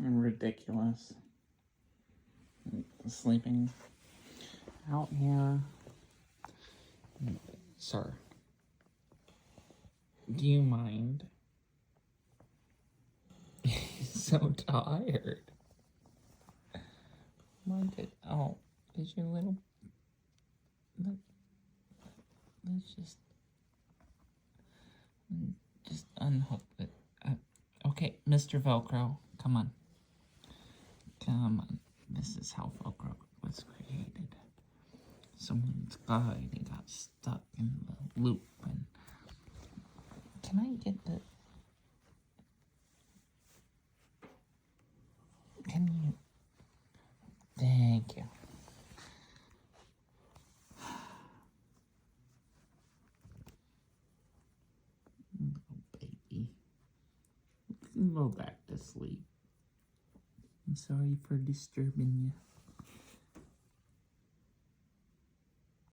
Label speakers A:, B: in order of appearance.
A: Ridiculous. Sleeping out here. Sir, do you mind? He's so tired. Did your little... Let's just unhook it. Okay, Mr. Velcro, come on. Come on. This is how Velcro was created. Someone's guy, they got stuck in the loop. And can I get the... Can you... Thank you. Little baby. You can go back to sleep. I'm sorry for disturbing you.